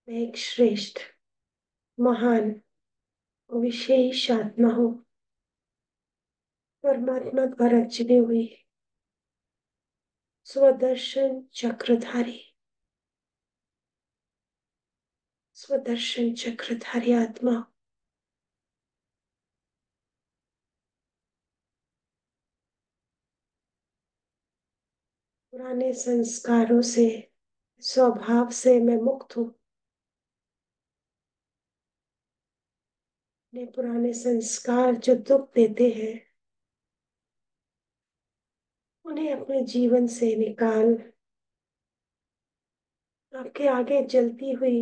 मैं एक श्रेष्ठ महान और विशेष आत्मा हूँ। परमात्मा द्वारा चुनी हुई स्वदर्शन चक्रधारी स्वदर्शन चक्रधारी आत्मा। पुराने संस्कारों से स्वभाव से मैं मुक्त हूँ। अपने पुराने संस्कार जो दुख देते हैं उन्हें अपने जीवन से निकाल आपके आगे जलती हुई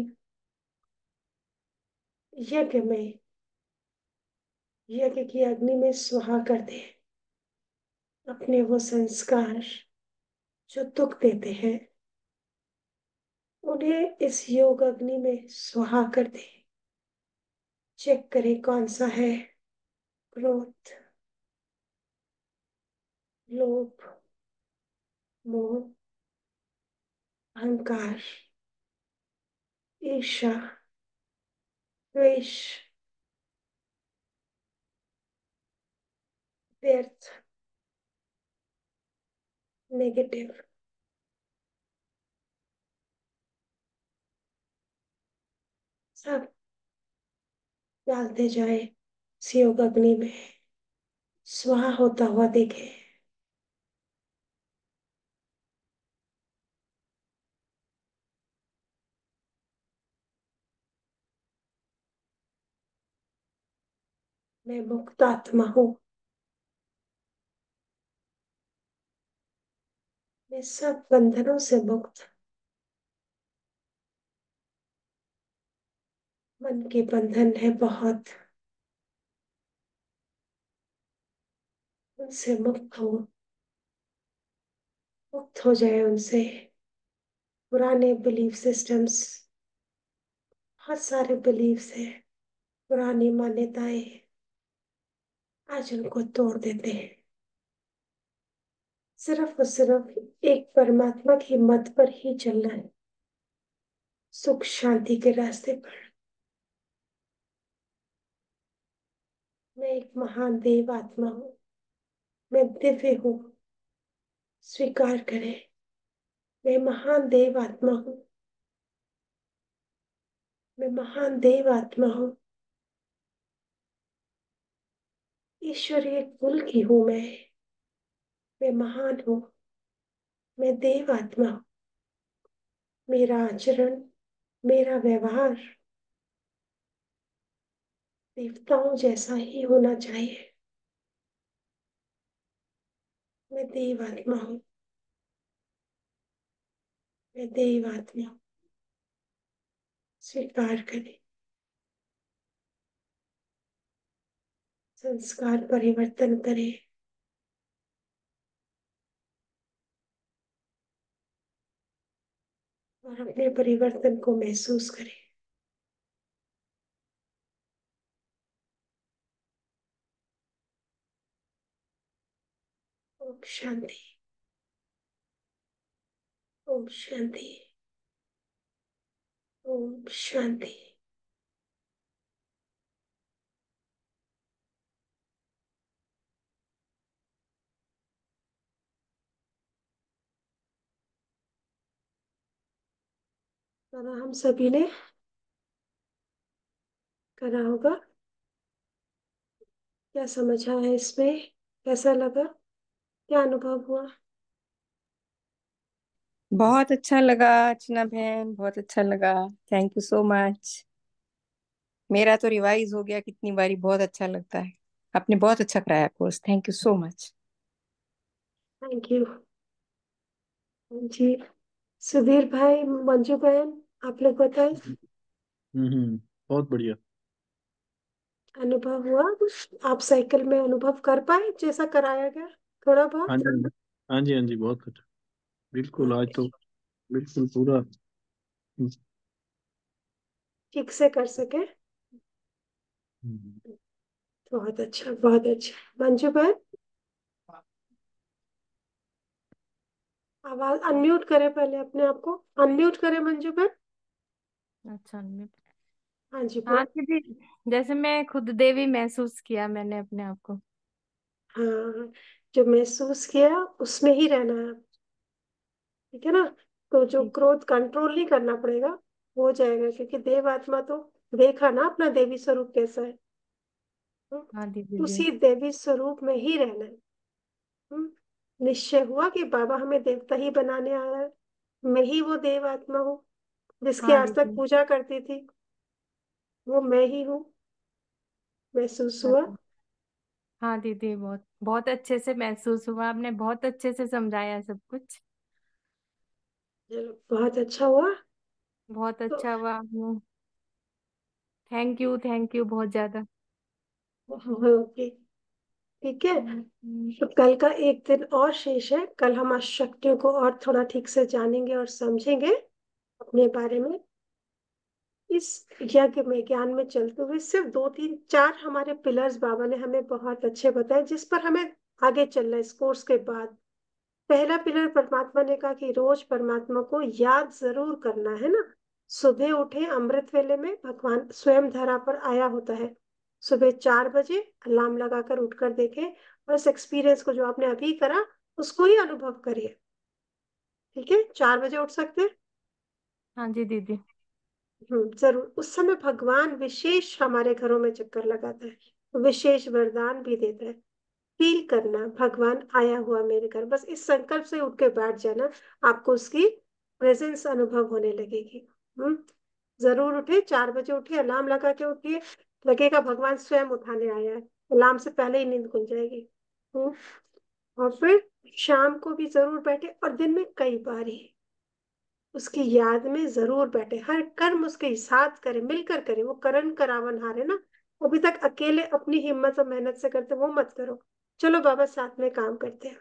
यज्ञ में यज्ञ की अग्नि में सुहा कर दे। अपने वो संस्कार जो दुख देते हैं उन्हें इस योग अग्नि में सुहा कर दे। चेक करें कौन सा है। क्रोध, लोभ, मोह, अहंकार, ईर्ष्या, द्वेष, व्यर्थ, नेगेटिव सब डालते जाए इस योग अग्नि में। स्वाहा होता हुआ देखे। मैं मुक्त आत्मा हूँ। मैं सब बंधनों से मुक्त। मन के बंधन है बहुत, उनसे मुक्त हो। मुक्त हो जाए उनसे। पुराने बिलीफ सिस्टम्स, बहुत सारे बिलीफ्स हैं, पुरानी मान्यताएं आज उनको तोड़ देते हैं। सिर्फ और सिर्फ एक परमात्मा की मत पर ही चलना है, सुख शांति के रास्ते पर। मैं एक महान देव आत्मा हूँ, मैं दिव्य हूँ, स्वीकार करें। मैं महान देव आत्मा हूँ, मैं महान देव आत्मा हूँ। ईश्वरीय कुल की हूँ मैं महान हूँ, मैं देव आत्मा हूँ। मेरा आचरण, मेरा व्यवहार देवताओं जैसा ही होना चाहिए। मैं देव आत्मा हूँ, मैं देव आत्मा हूँ। स्वीकार करें। संस्कार परिवर्तन करें। और अपने परिवर्तन को महसूस करें। ओम शांति। ओम शांति। ओम शांति। करा हम सभी ने, करा होगा। क्या समझा है इसमें? कैसा लगा? क्या अनुभव हुआ? बहुत अच्छा लगा अर्चना बहन, बहुत अच्छा लगा। Thank you so much. मेरा तो रिवाइज हो गया कितनी बारी, बहुत अच्छा लगता है। आपने बहुत अच्छा कराया course, thank you so much. Thank you जी। सुधीर भाई, मंजू बहन, आप लोग बताएं, बहुत बढ़िया। अनुभव हुआ? आप साइकिल में अनुभव कर पाए जैसा कराया गया? थोड़ा हाँ बहुत? जी, हाँ जी, हाँ जी, बहुत कुछ। बिल्कुल, आज तो बिल्कुल पूरा। ठीक से कर सके? हम्म, बहुत अच्छा, बहुत अच्छा। मंजू बहन, आवाज अनम्यूट करें पहले, अपने आप को अनम्यूट करें मंजू बहन। अच्छा हाँ जी, हाँ बोल। दीदी, जैसे मैं खुद देवी महसूस किया मैंने अपने आप को। हाँ, जो महसूस किया उसमें ही रहना है। ठीक है ना? तो जो ठीक। क्रोध कंट्रोल नहीं करना पड़ेगा, हो जाएगा, क्योंकि देव आत्मा तो देखा ना अपना देवी स्वरूप कैसा है। हाँ दीदी जी। उसी देवी स्वरूप में ही रहना है। हम्म, निश्चय हुआ कि बाबा हमें देवता ही बनाने आया है। मैं ही वो देव आत्मा हूँ जिसकी हाँ आज तक दीदी। पूजा करती थी। वो मैं ही हूँ। महसूस हाँ हुआ? हाँ दीदी, बहुत बहुत अच्छे से महसूस हुआ, आपने बहुत अच्छे से समझाया सब कुछ। चलो, बहुत अच्छा हुआ। बहुत तो अच्छा हुआ। थैंक यू बहुत ज्यादा। ओके, ठीक है। तो कल का एक दिन और शेष है। कल हम शक्तियों को और थोड़ा ठीक से जानेंगे और समझेंगे अपने बारे में। इस यज्ञ में, ज्ञान में चलते हुए सिर्फ दो तीन चार हमारे पिलर्स बाबा ने हमें बहुत अच्छे बताए, जिस पर हमें आगे चलना है इस कोर्स के बाद। पहला पिलर परमात्मा ने कहा कि रोज परमात्मा को याद जरूर करना है ना। सुबह उठे, अमृत वेले में भगवान स्वयं धरा पर आया होता है। सुबह 4 बजे अलार्म लगाकर उठकर देखें, और इस एक्सपीरियंस को जो आपने अभी करा उसको ही अनुभव करिए। ठीक है? 4 बजे उठ सकते हैं? हाँ जी दीदी। जरूर। उस समय भगवान विशेष हमारे घरों में चक्कर लगाता है, विशेष वरदान भी देता है। फील करना, भगवान आया हुआ मेरे घर, बस इस संकल्प से उठ के बैठ जाना। आपको उसकी प्रेजेंस अनुभव होने लगेगी। हम्म जरूर उठे, 4 बजे उठिए, अलार्म लगा के उठिए। लगेगा भगवान स्वयं उठाने आया है। अलार्म से पहले ही नींद खुल जाएगी। हम्म और फिर शाम को भी जरूर बैठे, और दिन में कई बार ही उसकी याद में जरूर बैठे। हर कर्म उसके साथ करे, मिलकर करे। वो करण करावन हारे ना। अभी तक अकेले अपनी हिम्मत और मेहनत से करते, वो मत करो। चलो बाबा साथ में काम करते हैं।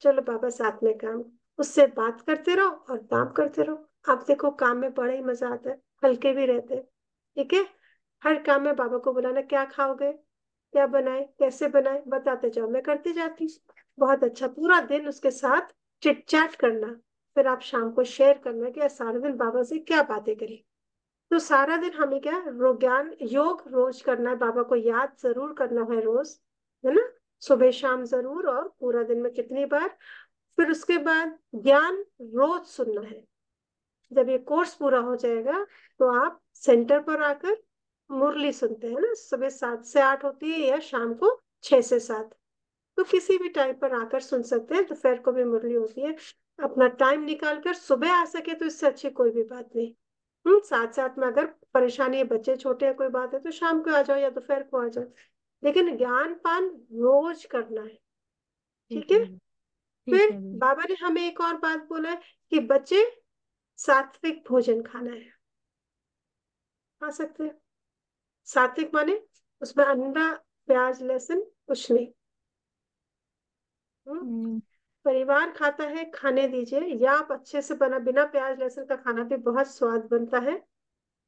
चलो बाबा साथ में काम। उससे बात करते रहो और काम करते रहो। आप देखो, काम में बड़ा ही मजा आता है, हल्के भी रहते हैं। ठीक है? हर काम में बाबा को बुलाना, क्या खाओगे, क्या बनाए, कैसे बनाए, बताते जाओ, मैं करती जाती हूँ। बहुत अच्छा, पूरा दिन उसके साथ चिट चैट करना, फिर आप शाम को शेयर करना कि आज सारा दिन बाबा से क्या बातें करी। तो सारा दिन हमें क्या ज्ञान योग रोज करना है, बाबा को याद जरूर करना है रोज, है ना, सुबह शाम जरूर, और पूरा दिन में कितनी बार। फिर उसके बाद ज्ञान रोज सुनना है। जब ये कोर्स पूरा हो जाएगा तो आप सेंटर पर आकर मुरली सुनते हैं ना, सुबह 7 से 8 होती है या शाम को 6 से 7, तो किसी भी टाइम पर आकर सुन सकते हैं। दोपहर को भी मुरली होती है। अपना टाइम निकाल कर सुबह आ सके तो इससे अच्छी कोई भी बात नहीं। साथ साथ में अगर परेशानी है, बच्चे छोटे हैं, कोई बात है, तो शाम को आ जाओ या दोपहर को आ जाओ, लेकिन ज्ञान पान रोज करना है। ठीक ठीक है। है दीदी। ठीक फिर है दीदी। बाबा ने हमें एक और बात बोला है कि बच्चे सात्विक भोजन खाना है, खा सकते हैं। सात्विक माने उसमें अंडा, प्याज, लहसुन कुछ नहीं। हम्म, हम्म, परिवार खाता है, खाने दीजिए, या आप अच्छे से बना बिना प्याज लहसुन का खाना भी बहुत स्वाद बनता है।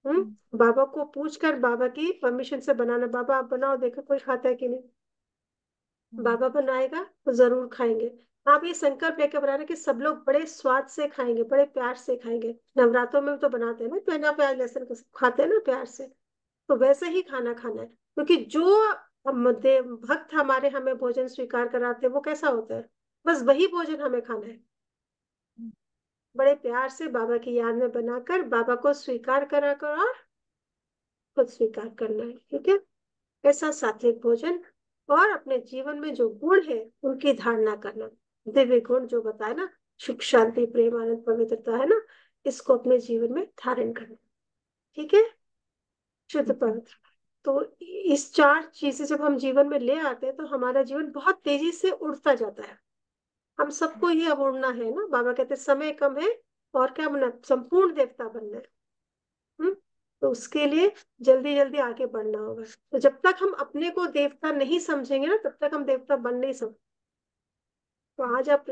बाबा को पूछ कर, बाबा की परमिशन से बनाना, बाबा आप बनाओ, देखो कोई खाता है कि नहीं। हम्म, बाबा बनाएगा तो जरूर खाएंगे। आप ये संकल्प लेकर बना रहे कि सब लोग बड़े स्वाद से खाएंगे, बड़े प्यार से खाएंगे। नवरात्रों में भी तो बनाते हैं ना, बिना प्याज लहसुन के सब खाते हैं ना प्यार से, तो वैसे ही खाना खाना है। क्योंकि जो भक्त हमारे हमें भोजन स्वीकार कराते हैं वो कैसा होता है, बस वही भोजन हमें खाना है। बड़े प्यार से बाबा की याद में बनाकर बाबा को स्वीकार करा कर और खुद स्वीकार करना है। ठीक है। ऐसा सात्विक भोजन, और अपने जीवन में जो गुण है उनकी धारणा करना, दिव्य गुण जो बताए ना, सुख शांति प्रेम आनंद पवित्रता, है ना, इसको अपने जीवन में धारण करना। ठीक है। शुद्ध ठीक है। पवित्र। तो इस 4 चीजें जब हम जीवन में ले आते हैं तो हमारा जीवन बहुत तेजी से उड़ता जाता है। हम सबको ही अब उड़ना है ना, बाबा कहते हैं, समय कम है और क्या बनना, संपूर्ण देवता बनना है। हम्म तो उसके लिए जल्दी जल्दी आगे बढ़ना होगा। तो जब तक हम अपने को देवता नहीं समझेंगे ना, तब तक हम देवता बन नहीं सकते। तो आज आप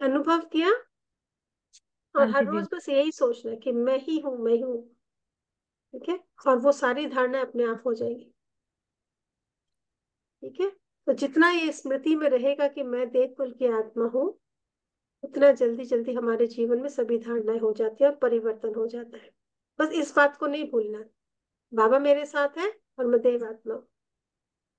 अनुभव किया, और हाँ हर दीदी। रोज बस यही सोचना है कि मैं ही हूँ, मैं ही हूँ। ठीक है। और वो सारी धारणाएं अपने आप हो जाएगी। ठीक है। तो जितना ये स्मृति में रहेगा कि मैं देव कुल की आत्मा हूँ, उतना जल्दी जल्दी हमारे जीवन में सभी धारणाएं हो जाती है और परिवर्तन हो जाता है। बस इस बात को नहीं भूलना, बाबा मेरे साथ है और मैं देव आत्मा हूँ,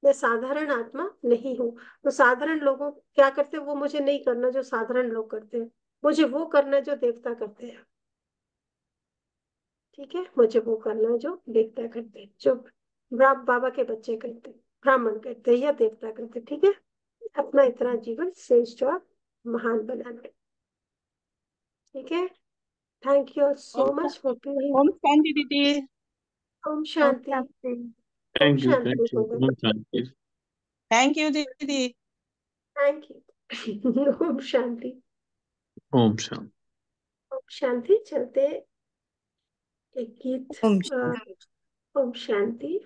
मैं साधारण आत्मा नहीं हूँ। तो साधारण लोगों क्या करते हैं वो मुझे नहीं करना जो साधारण लोग करते हैं, मुझे वो करना है जो देवता करते हैं। ठीक है। मुझे वो करना है जो देवता करते हैं, जो बाबा के बच्चे करते हैं, ब्राह्मण करते हैं या देवता करते हैं। ठीक है। अपना इतना जीवन श्रेष्ठ और महान बनाना है। ठीक है। थैंक यू ओम सो मच फॉर बीइंग। ओम शांति दीदी। ओम ओम शांति। शांति। ओम थैंक यू, शांति थैंक यू, होगा। ओम शांति। थैंक यू दीदी। Thank you. ओम शांति। ओम शांति। ओम शांति। चलते एक गीत। ओम ओम शांति।